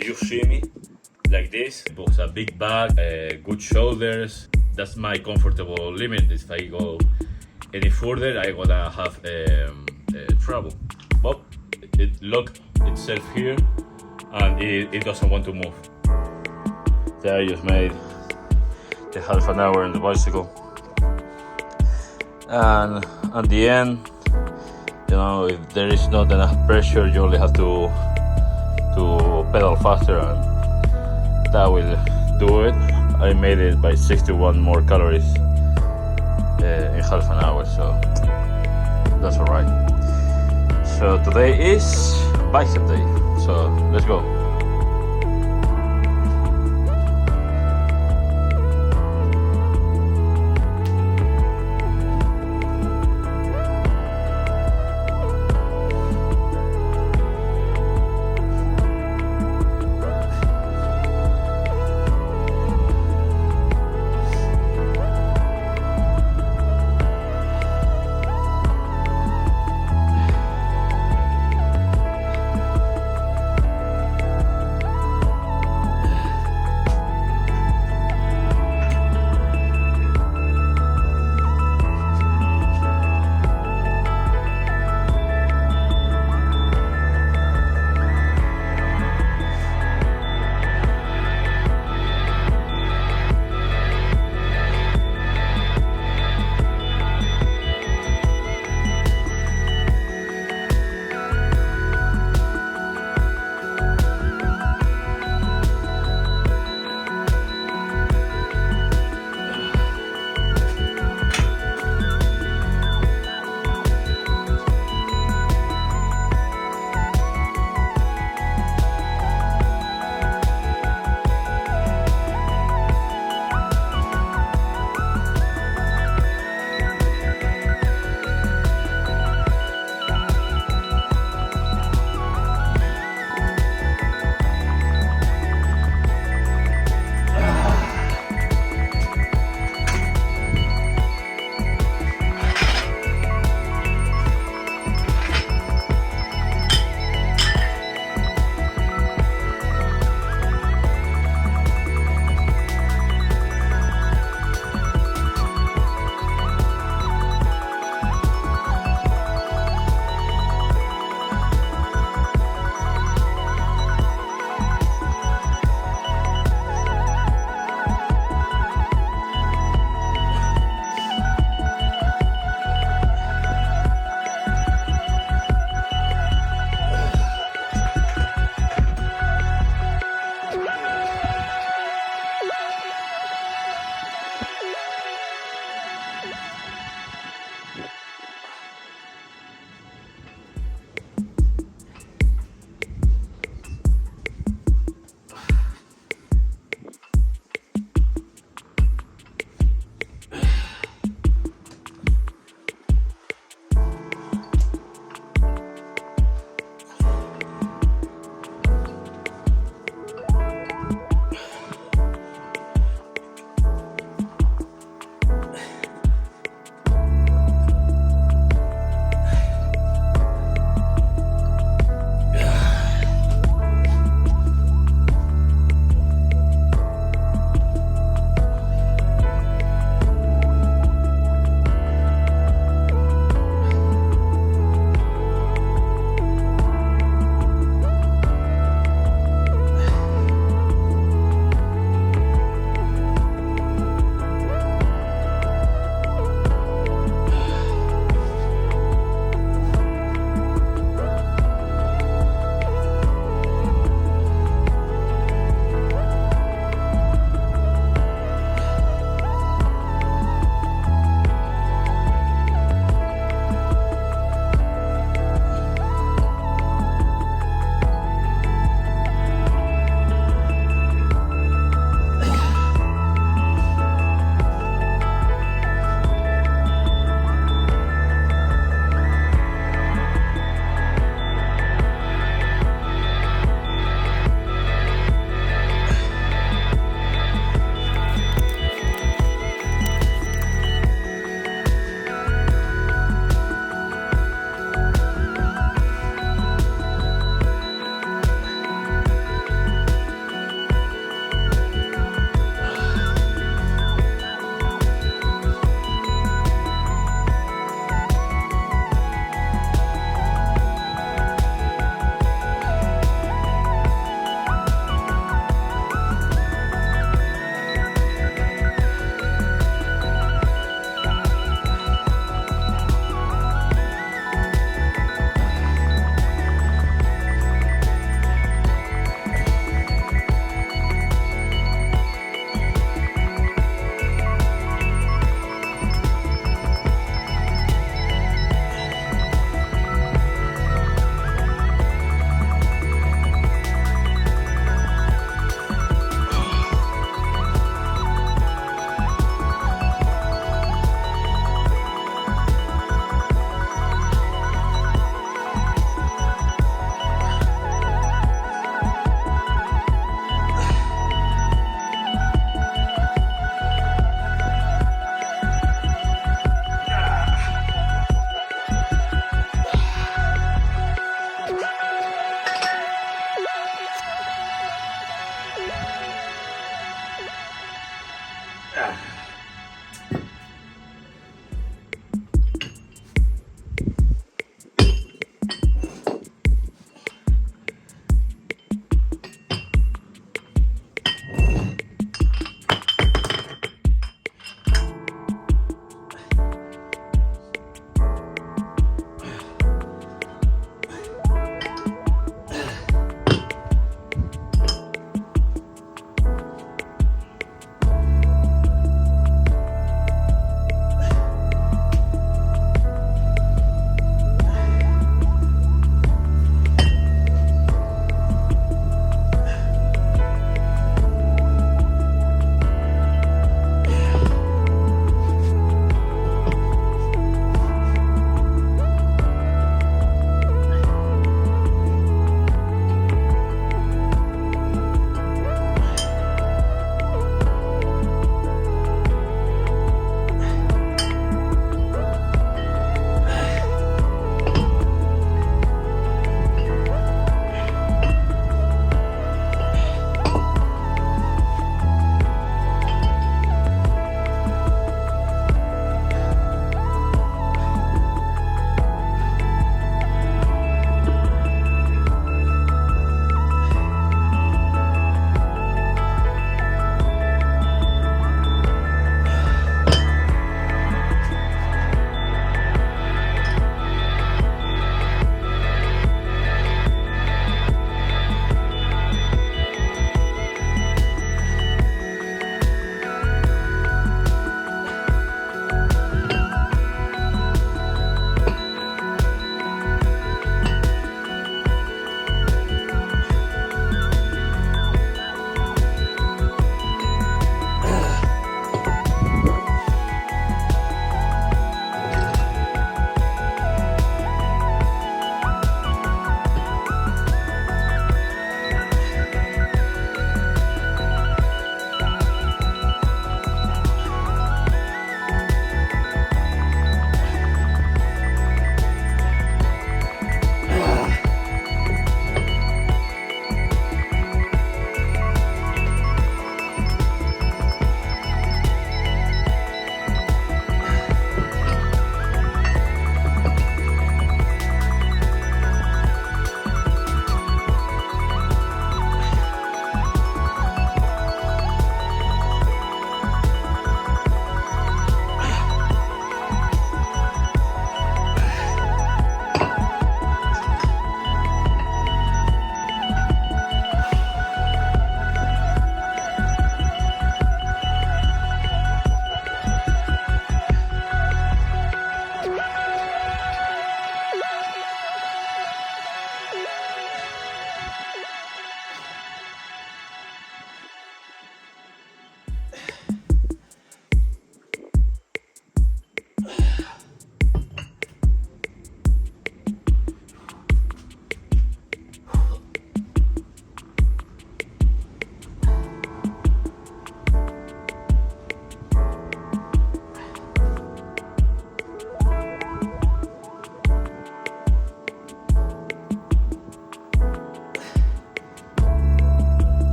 if you see me like this, with a big back, good shoulders, that's my comfortable limit. If I go any further, I gonna have trouble. But it locked itself here, and it doesn't want to move. So I just made the half an hour on the bicycle, and at the end, you know, if there is not enough pressure, you only have to pedal faster, and that will do it. I made it by 61 more calories in half an hour, so that's alright. So today is bicep day, so let's go.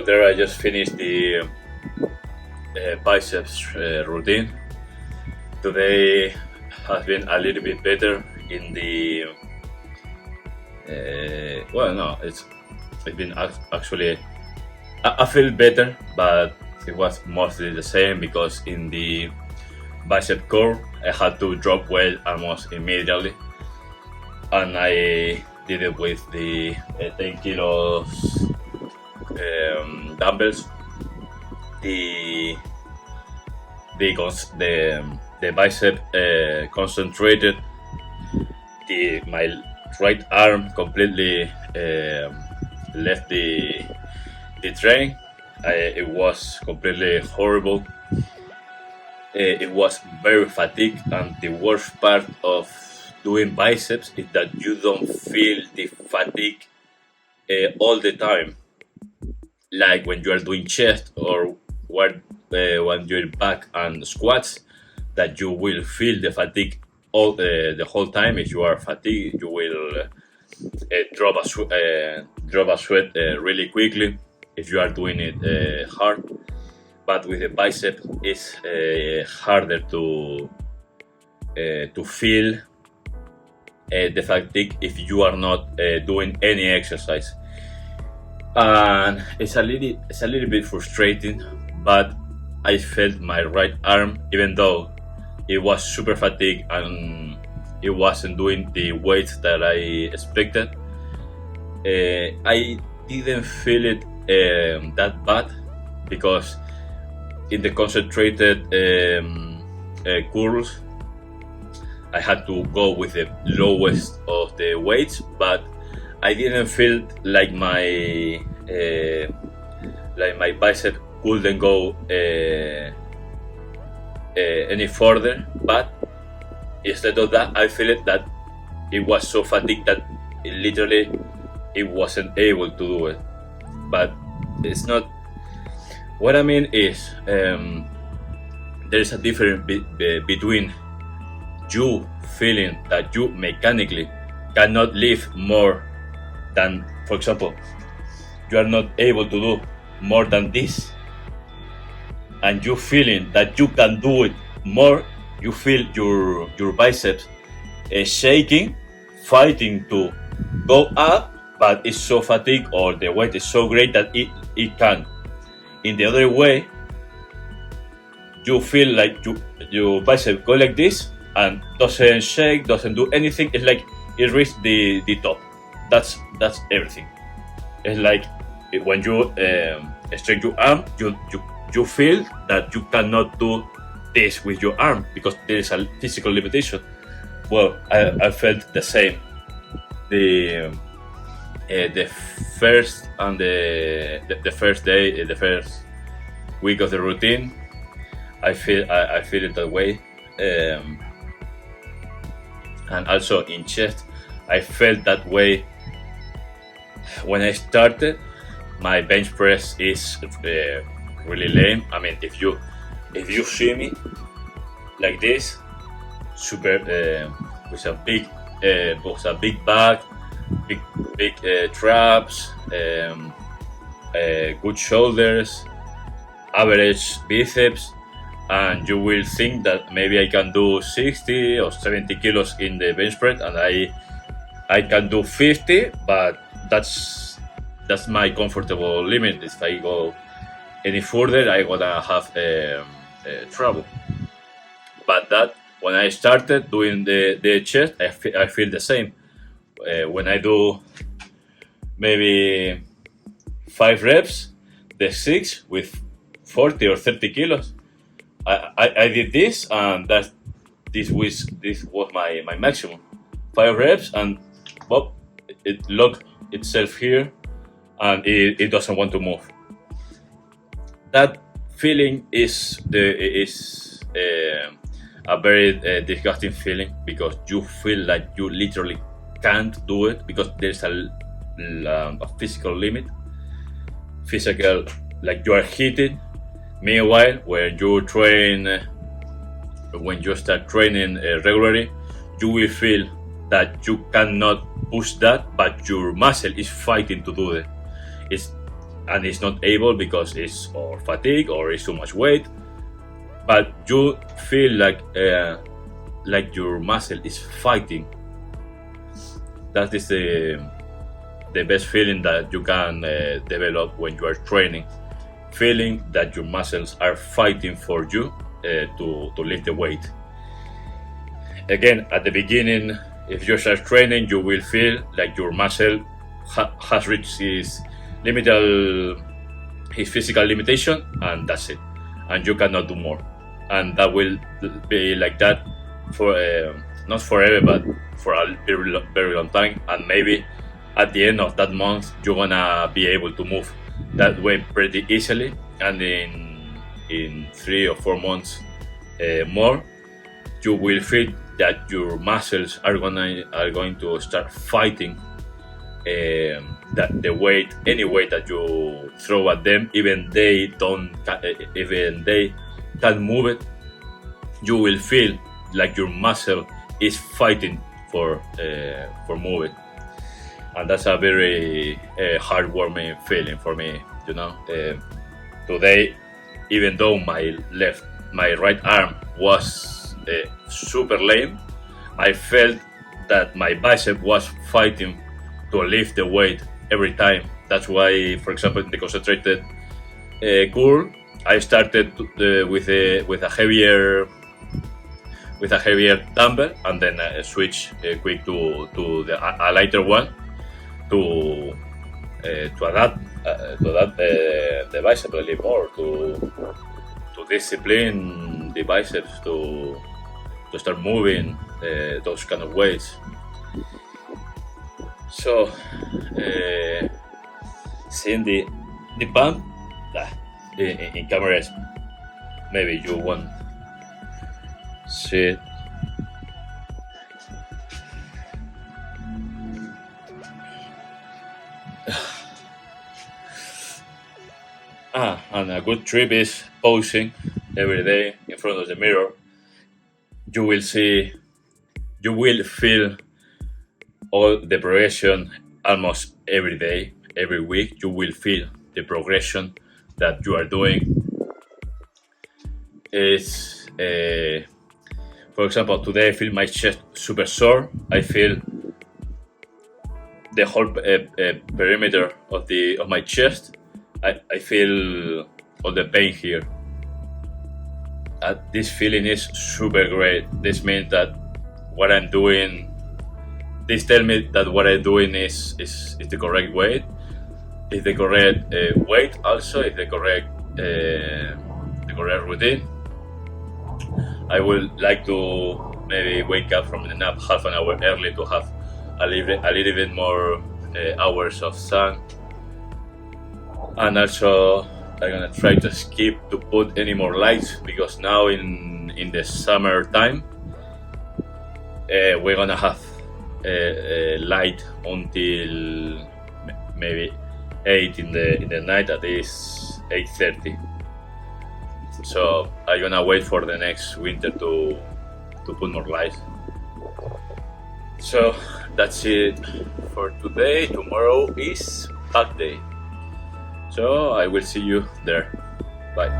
Well, there I just finished the biceps routine. Today has been a little bit better in the well, no, it's been actually I feel better, but it was mostly the same because in the bicep curl I had to drop weight almost immediately, and I did it with the 10 kilos dumbbells. The bicep concentrated. My right arm completely left the train. It was completely horrible. It was very fatigued, and the worst part of doing biceps is that you don't feel the fatigue all the time, like when you are doing chest or when you're back and squats, that you will feel the fatigue all the whole time. If you are fatigued, you will drop a sweat really quickly if you are doing it hard. But with the bicep, it's harder to feel the fatigue if you are not doing any exercise, and it's a little bit frustrating. But I felt my right arm, even though it was super fatigued and it wasn't doing the weight that I expected, I didn't feel it that bad, because in the concentrated curls I had to go with the lowest of the weights, but I didn't feel like my bicep couldn't go any further. But instead of that, I felt that it was so fatigued that it wasn't able to do it. But it's not. What I mean is, there's a difference between you feeling that you mechanically cannot lift more than, for example, you are not able to do more than this, and you feeling that you can do it more. You feel your biceps shaking, fighting to go up, but it's so fatigued or the weight is so great that it can't. In the other way, you feel like your bicep go like this and doesn't shake, doesn't do anything. It's like it reached the top. That's everything. It's like when you stretch your arm, you feel that you cannot do this with your arm because there is a physical limitation. Well, I felt the same. The first and the first day, the first week of the routine, I feel it that way, and also in chest, I felt that way. When I started, my bench press is really lame. I mean, if you see me like this, super with a big back, big traps, good shoulders, average biceps, and you will think that maybe I can do 60 or 70 kilos in the bench press, and I can do 50, but that's my comfortable limit. If I go any further, I'm gonna have trouble. But that when I started doing the chest, I feel the same. When I do maybe 5 reps, the 6 with 40 or 30 kilos, I did this, and this was my maximum. 5 reps, and well, it locked itself here, and it doesn't want to move. That feeling is a very disgusting feeling, because you feel like you literally can't do it because there's a physical limit. Physical, like you are heated. Meanwhile, when you start training regularly, you will feel that you cannot push that, but your muscle is fighting to do it. and it's not able because it's or fatigue or it's too much weight, but you feel like your muscle is fighting. That is the best feeling that you can develop when you are training, feeling that your muscles are fighting for you to lift the weight. Again, at the beginning, if you start training, you will feel like your muscle has reached his physical limitation, and that's it, and you cannot do more. And that will be like that for not forever, but for a very, very long time. And maybe at the end of that month, you're gonna be able to move that way pretty easily, and in 3 or 4 months more, you will feel that your muscles are going to start fighting that the weight, any weight that you throw at them, even they can't move it. You will feel like your muscle is fighting for moving, and that's a very heartwarming feeling for me. Today, even though my right arm was super lame, I felt that my bicep was fighting to lift the weight every time. That's why, for example, in the concentrated curl, I started with a heavier dumbbell, and then I switched quick to a lighter one to adapt the bicep a little more, to discipline the biceps to start moving those kind of weights. So seeing the pump in cameras, maybe you won't see it. And a good trip is posing every day in front of the mirror. You will feel all the progression almost every day, every week. You will feel the progression that you are doing. It's for example, today I feel my chest super sore. I feel the whole perimeter of my chest. I feel all the pain here. This feeling is super great. This means that what I'm doing. This tell me that what I'm doing is the correct weight. Is the correct weight also. Is the correct routine. I would like to maybe wake up from the nap half an hour early to have a little bit more hours of sun. And also, I'm gonna try to skip to put any more lights, because now in the summer time, we're gonna have light until maybe 8 in the night. At least 8:30. So I'm gonna wait for the next winter to put more light. So that's it for today. Tomorrow is back day. So I will see you there. Bye.